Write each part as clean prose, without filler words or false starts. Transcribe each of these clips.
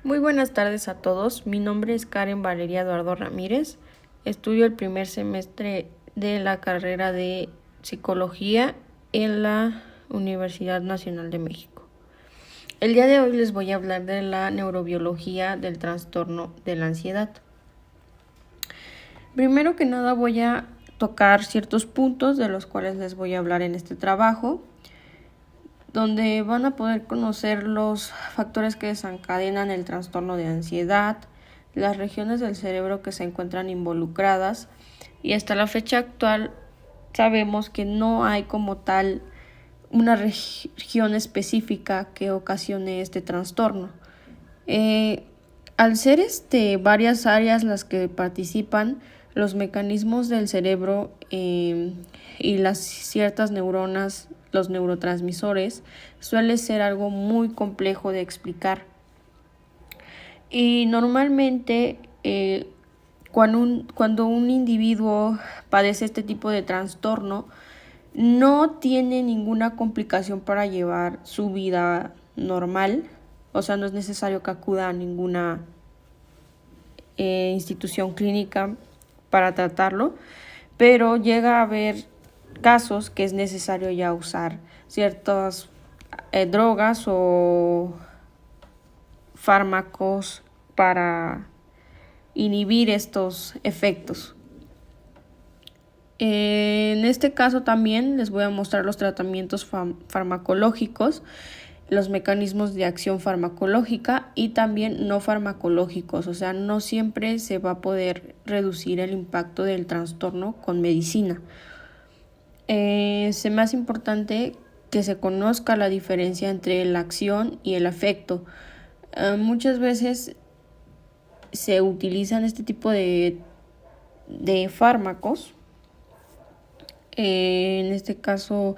Muy buenas tardes a todos. Mi nombre es Karen Valeria Eduardo Ramírez. Estudio el primer semestre de la carrera de Psicología en la Universidad Nacional de México. El día de hoy les voy a hablar de la neurobiología del trastorno de la ansiedad. Primero que nada voy a tocar ciertos puntos de los cuales les voy a hablar en este trabajo, donde van a poder conocer los factores que desencadenan el trastorno de ansiedad, las regiones del cerebro que se encuentran involucradas, y hasta la fecha actual sabemos que no hay como tal una región específica que ocasione este trastorno. Al ser varias áreas las que participan, los mecanismos del cerebro y las ciertas neuronas, los neurotransmisores, suele ser algo muy complejo de explicar. Y normalmente cuando un individuo padece este tipo de trastorno, no tiene ninguna complicación para llevar su vida normal, o sea, no es necesario que acuda a ninguna institución clínica para tratarlo, pero llega a haber casos que es necesario ya usar ciertas drogas o fármacos para inhibir estos efectos. En este caso también les voy a mostrar los tratamientos farmacológicos, los mecanismos de acción farmacológica y también no farmacológicos, o sea, no siempre se va a poder reducir el impacto del trastorno con medicina. Se me hace importante que se conozca la diferencia entre la acción y el efecto. Muchas veces se utilizan este tipo de fármacos. En este caso,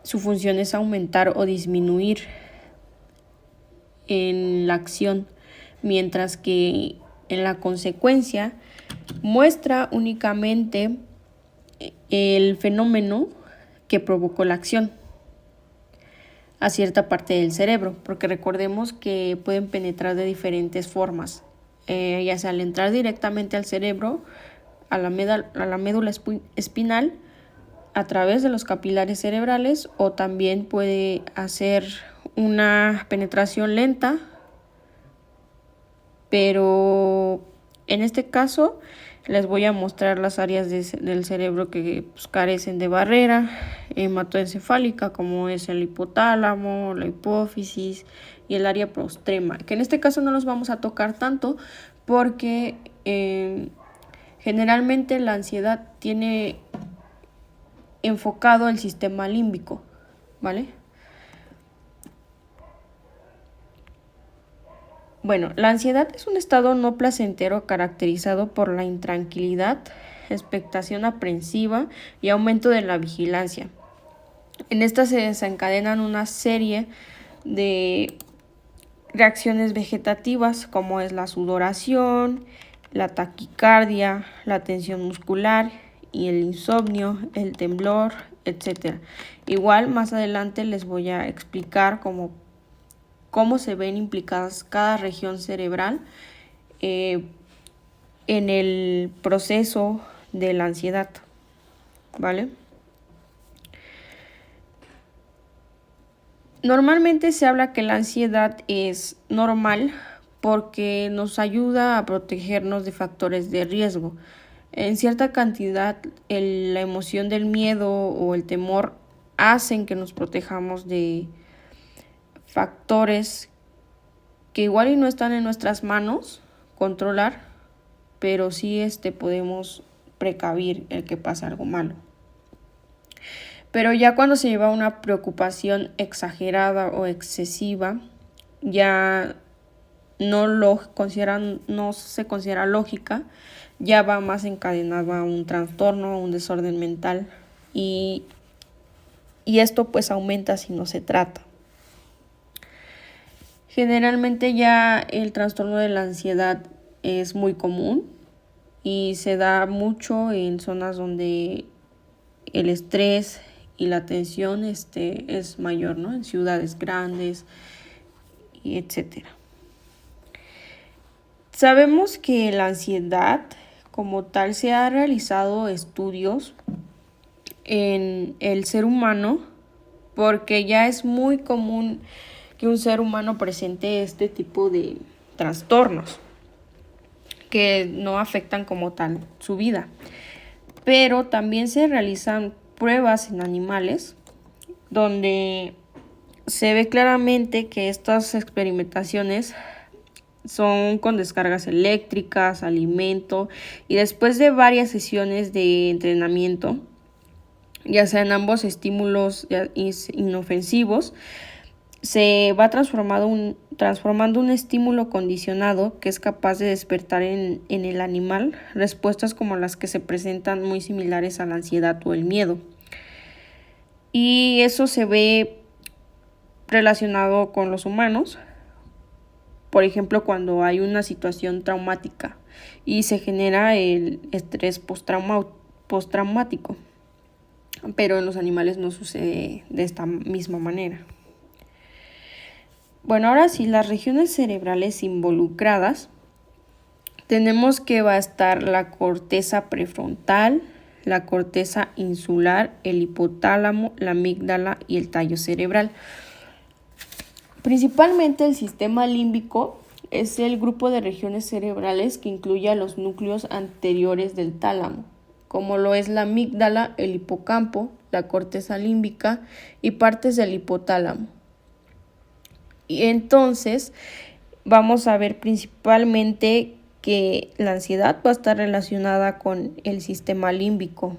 su función es aumentar o disminuir en la acción, mientras que en la consecuencia muestra únicamente el fenómeno que provocó la acción a cierta parte del cerebro, porque recordemos que pueden penetrar de diferentes formas, ya sea al entrar directamente al cerebro, a la médula espinal, a través de los capilares cerebrales, o también puede hacer una penetración lenta, pero en este caso les voy a mostrar las áreas del cerebro que carecen de barrera hematoencefálica, como es el hipotálamo, la hipófisis y el área postrema, que en este caso no los vamos a tocar tanto porque generalmente la ansiedad tiene enfocado el sistema límbico, ¿vale? Bueno, la ansiedad es un estado no placentero caracterizado por la intranquilidad, expectación aprensiva y aumento de la vigilancia. En esta se desencadenan una serie de reacciones vegetativas como es la sudoración, la taquicardia, la tensión muscular y el insomnio, el temblor, etc. Igual más adelante les voy a explicar cómo se ven implicadas cada región cerebral en el proceso de la ansiedad, ¿vale? Normalmente se habla que la ansiedad es normal porque nos ayuda a protegernos de factores de riesgo. En cierta cantidad, la emoción del miedo o el temor hacen que nos protejamos de factores que igual y no están en nuestras manos controlar, pero sí podemos precavir el que pase algo malo. Pero ya cuando se lleva una preocupación exagerada o excesiva, ya no se considera lógica, ya va más encadenado a un trastorno, a un desorden mental, y esto pues aumenta si no se trata. Generalmente ya el trastorno de la ansiedad es muy común y se da mucho en zonas donde el estrés y la tensión es mayor, ¿no? En ciudades grandes y etcétera. Sabemos que la ansiedad como tal se ha realizado estudios en el ser humano porque ya es muy común que un ser humano presente este tipo de trastornos que no afectan como tal su vida. Pero también se realizan pruebas en animales donde se ve claramente que estas experimentaciones son con descargas eléctricas, alimento y después de varias sesiones de entrenamiento, ya sean ambos estímulos inofensivos, se va transformando un estímulo condicionado que es capaz de despertar en el animal respuestas como las que se presentan muy similares a la ansiedad o el miedo. Y eso se ve relacionado con los humanos, por ejemplo, cuando hay una situación traumática y se genera el estrés postraumático, pero en los animales no sucede de esta misma manera. Bueno, ahora sí, las regiones cerebrales involucradas, tenemos que va a estar la corteza prefrontal, la corteza insular, el hipotálamo, la amígdala y el tallo cerebral. Principalmente el sistema límbico es el grupo de regiones cerebrales que incluye a los núcleos anteriores del tálamo, como lo es la amígdala, el hipocampo, la corteza límbica y partes del hipotálamo. Y entonces vamos a ver principalmente que la ansiedad va a estar relacionada con el sistema límbico.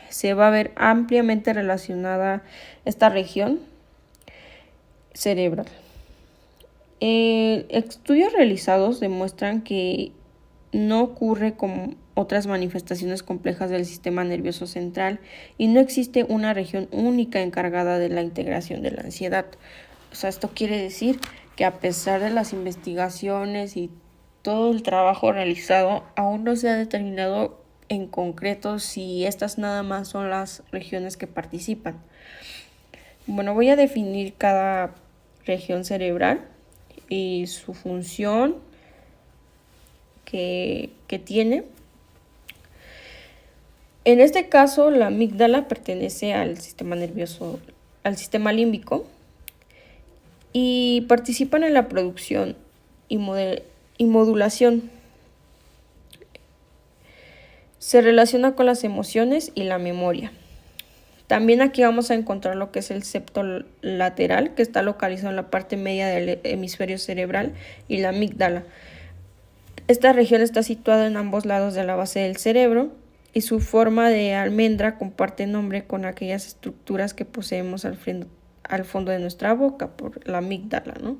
Se va a ver ampliamente relacionada esta región cerebral. Estudios realizados demuestran que no ocurre con otras manifestaciones complejas del sistema nervioso central y no existe una región única encargada de la integración de la ansiedad. O sea, esto quiere decir que a pesar de las investigaciones y todo el trabajo realizado, aún no se ha determinado en concreto si estas nada más son las regiones que participan. Bueno, voy a definir cada región cerebral y su función que tiene. En este caso, la amígdala pertenece al sistema nervioso, al sistema límbico, y participan en la producción y modulación. Se relaciona con las emociones y la memoria. También aquí vamos a encontrar lo que es el septo lateral, que está localizado en la parte media del hemisferio cerebral, y la amígdala. Esta región está situada en ambos lados de la base del cerebro y su forma de almendra comparte nombre con aquellas estructuras que poseemos al fondo de nuestra boca, por la amígdala, ¿no?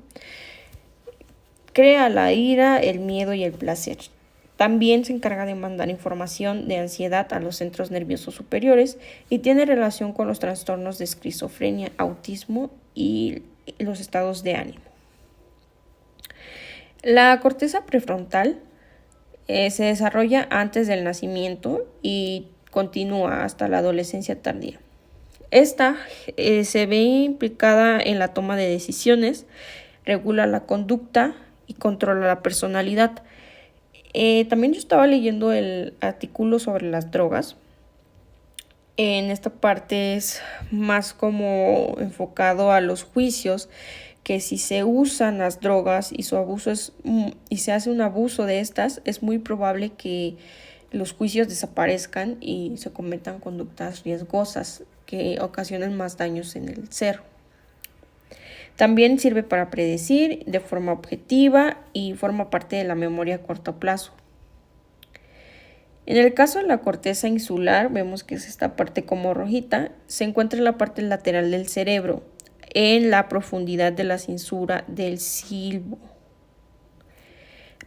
Crea la ira, el miedo y el placer. También se encarga de mandar información de ansiedad a los centros nerviosos superiores y tiene relación con los trastornos de esquizofrenia, autismo y los estados de ánimo. La corteza prefrontal se desarrolla antes del nacimiento y continúa hasta la adolescencia tardía. Esta se ve implicada en la toma de decisiones, regula la conducta y controla la personalidad. También yo estaba leyendo el artículo sobre las drogas. En esta parte es más como enfocado a los juicios, que si se usan las drogas y y se hace un abuso de estas, es muy probable que los juicios desaparezcan y se cometan conductas riesgosas que ocasionen más daños en el ser. También sirve para predecir de forma objetiva y forma parte de la memoria a corto plazo. En el caso de la corteza insular, vemos que es esta parte como rojita, se encuentra en la parte lateral del cerebro, en la profundidad de la cintura del cilbo.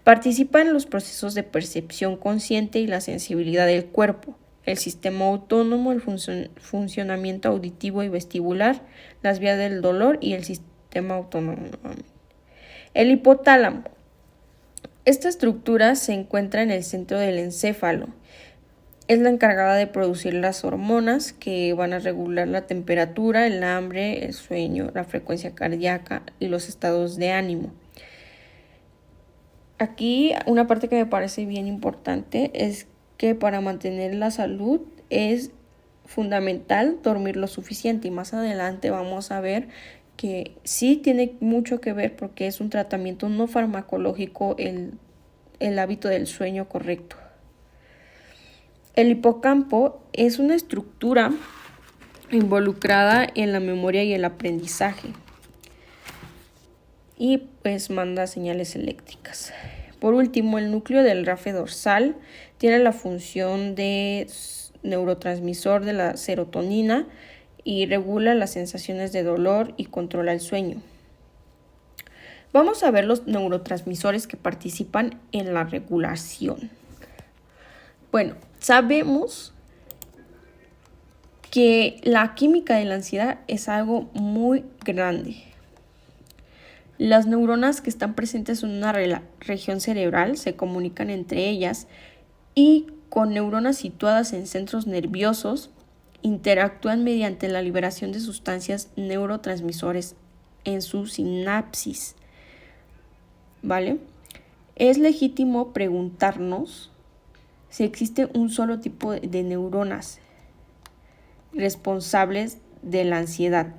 Participa en los procesos de percepción consciente y la sensibilidad del cuerpo, el sistema autónomo, el funcionamiento auditivo y vestibular, las vías del dolor y el sistema autónomo. El hipotálamo. Esta estructura se encuentra en el centro del encéfalo. Es la encargada de producir las hormonas que van a regular la temperatura, el hambre, el sueño, la frecuencia cardíaca y los estados de ánimo. Aquí una parte que me parece bien importante es que para mantener la salud es fundamental dormir lo suficiente, y más adelante vamos a ver que sí tiene mucho que ver porque es un tratamiento no farmacológico el hábito del sueño correcto. El hipocampo es una estructura involucrada en la memoria y el aprendizaje y pues manda señales eléctricas. Por último, el núcleo del rafe dorsal tiene la función de neurotransmisor de la serotonina y regula las sensaciones de dolor y controla el sueño. Vamos a ver los neurotransmisores que participan en la regulación. Bueno, sabemos que la química de la ansiedad es algo muy grande. Las neuronas que están presentes en una región cerebral se comunican entre ellas y con neuronas situadas en centros nerviosos interactúan mediante la liberación de sustancias neurotransmisores en su sinapsis. ¿Vale? Es legítimo preguntarnos si existe un solo tipo de neuronas responsables de la ansiedad.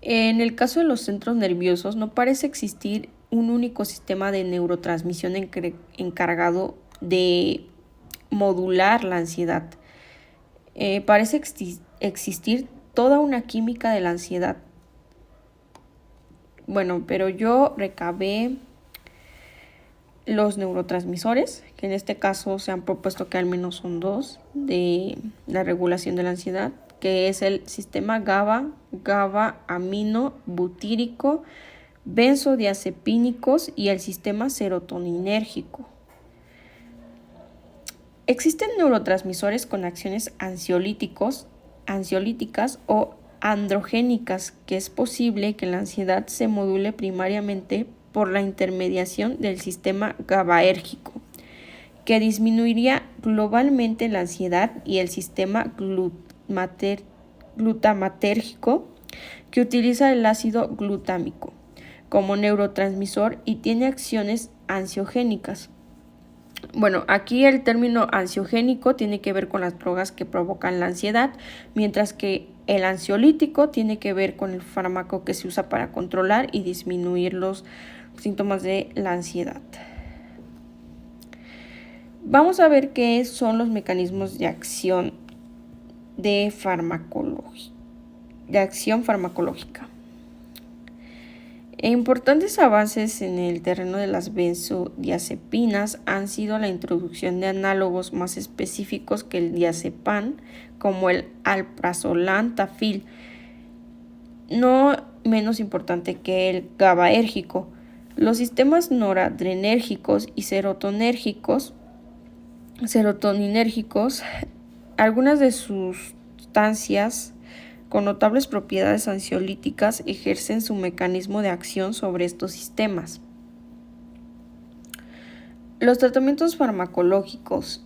En el caso de los centros nerviosos, no parece existir un único sistema de neurotransmisión encargado de modular la ansiedad. Parece existir toda una química de la ansiedad. Bueno, pero yo recabé los neurotransmisores, que en este caso se han propuesto que al menos son 2 de la regulación de la ansiedad, que es el sistema GABA amino butírico, benzodiazepínicos y el sistema serotoninérgico. Existen neurotransmisores con acciones ansiolíticas o androgénicas, que es posible que la ansiedad se module primariamente por la intermediación del sistema GABAérgico, que disminuiría globalmente la ansiedad, y el sistema glutamatérgico, que utiliza el ácido glutámico como neurotransmisor y tiene acciones ansiogénicas. Bueno, aquí el término ansiogénico tiene que ver con las drogas que provocan la ansiedad, mientras que el ansiolítico tiene que ver con el fármaco que se usa para controlar y disminuir los síntomas de la ansiedad. Vamos a ver qué son los mecanismos de acción farmacológica. Importantes avances en el terreno de las benzodiazepinas han sido la introducción de análogos más específicos que el diazepam, como el alprazolam tafil, no menos importante que el GABAérgico. Los sistemas noradrenérgicos y serotoninérgicos, algunas de sus sustancias con notables propiedades ansiolíticas ejercen su mecanismo de acción sobre estos sistemas. Los tratamientos farmacológicos.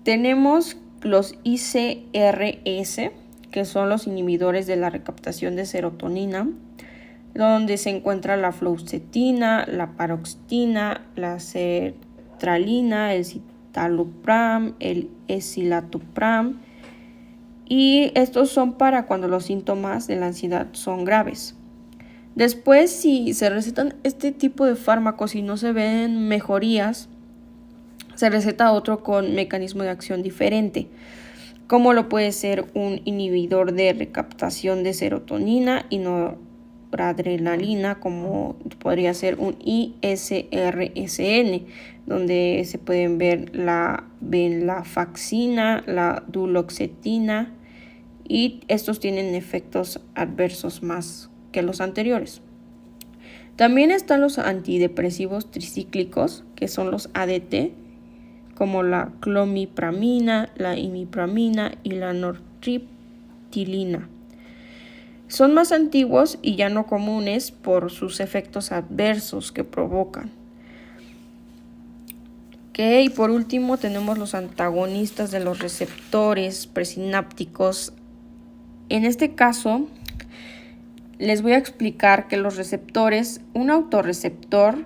Tenemos los ICRS, que son los inhibidores de la recaptación de serotonina, donde se encuentra la fluoxetina, la paroxetina, la sertralina, el citalopram, el escitalopram, y estos son para cuando los síntomas de la ansiedad son graves. Después, si se recetan este tipo de fármacos y no se ven mejorías, se receta otro con mecanismo de acción diferente, como lo puede ser un inhibidor de recaptación de serotonina y noradrenalina, como podría ser un ISRSN, donde se pueden ver la venlafaxina, la duloxetina, y estos tienen efectos adversos más que los anteriores. También están los antidepresivos tricíclicos, que son los ADT, como la clomipramina, la imipramina y la nortriptilina. Son más antiguos y ya no comunes por sus efectos adversos que provocan. Y por último tenemos los antagonistas de los receptores presinápticos. En este caso, les voy a explicar que los receptores, un autorreceptor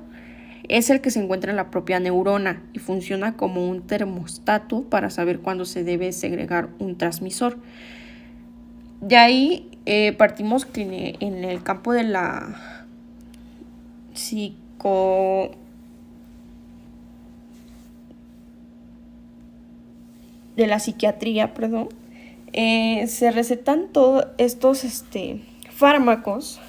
es el que se encuentra en la propia neurona y funciona como un termostato para saber cuándo se debe segregar un transmisor. De ahí partimos que en el campo de la psiquiatría, se recetan todos estos fármacos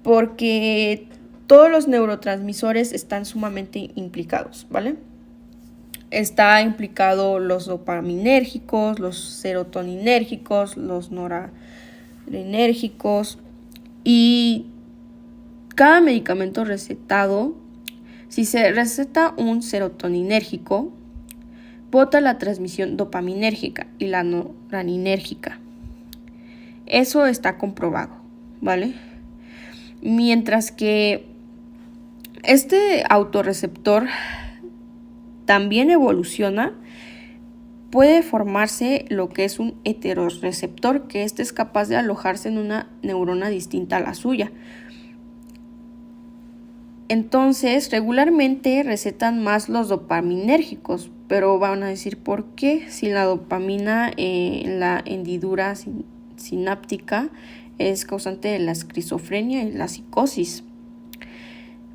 porque todos los neurotransmisores están sumamente implicados, ¿vale? Está implicado los dopaminérgicos, los serotoninérgicos, los noradrenérgicos, y cada medicamento recetado, si se receta un serotoninérgico, bota la transmisión dopaminérgica y la noradrenérgica. Eso está comprobado, ¿vale? Mientras que este autorreceptor también evoluciona, puede formarse lo que es un heterorreceptor, que es capaz de alojarse en una neurona distinta a la suya. Entonces, regularmente recetan más los dopaminérgicos, pero van a decir por qué, si la dopamina en la hendidura sináptica es causante de la esquizofrenia y la psicosis.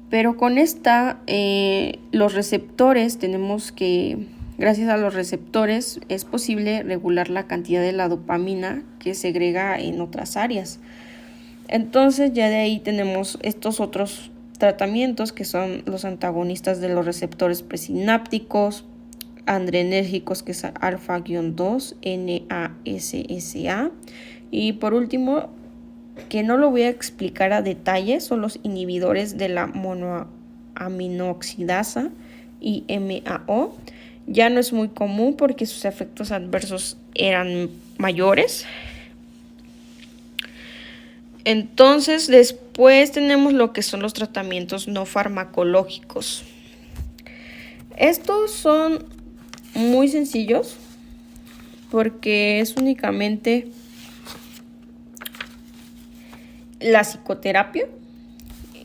Pero con los receptores, gracias a los receptores, es posible regular la cantidad de la dopamina que segrega en otras áreas. Entonces ya de ahí tenemos estos otros tratamientos que son los antagonistas de los receptores presinápticos, adrenérgicos, que es alfa-2, NASSA, y por último, que no lo voy a explicar a detalle, son los inhibidores de la monoaminoxidasa y MAO. Ya no es muy común porque sus efectos adversos eran mayores. Entonces, después tenemos lo que son los tratamientos no farmacológicos. Estos son muy sencillos porque es únicamente la psicoterapia.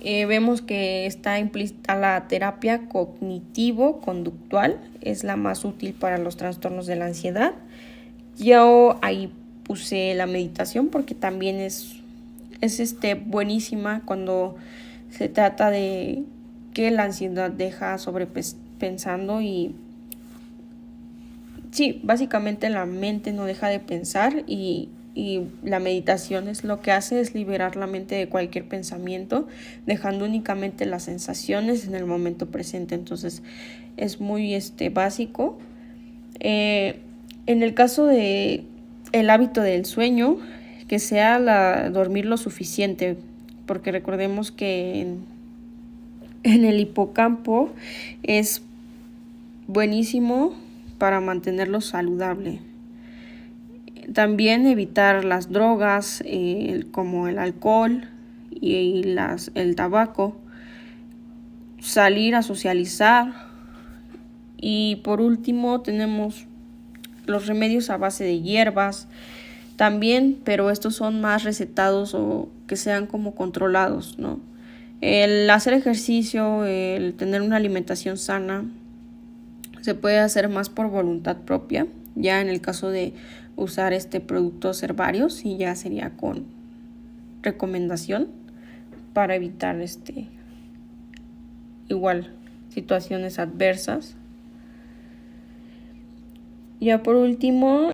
Vemos que está implícita la terapia cognitivo-conductual, es la más útil para los trastornos de la ansiedad. Yo ahí puse la meditación porque también es buenísima cuando se trata de que la ansiedad deja sobrepensando y sí, básicamente la mente no deja de pensar y la meditación es lo que hace, es liberar la mente de cualquier pensamiento, dejando únicamente las sensaciones en el momento presente. Entonces es muy básico. En el caso de el hábito del sueño, que sea dormir lo suficiente, porque recordemos que en el hipocampo es buenísimo para mantenerlo saludable. También evitar las drogas como el alcohol y el tabaco, salir a socializar, y por último tenemos los remedios a base de hierbas también, pero estos son más recetados o que sean como controlados, ¿no? El hacer ejercicio, el tener una alimentación sana, se puede hacer más por voluntad propia. Ya en el caso de usar productos herbarios, y ya sería con recomendación para evitar igual situaciones adversas. Ya por último,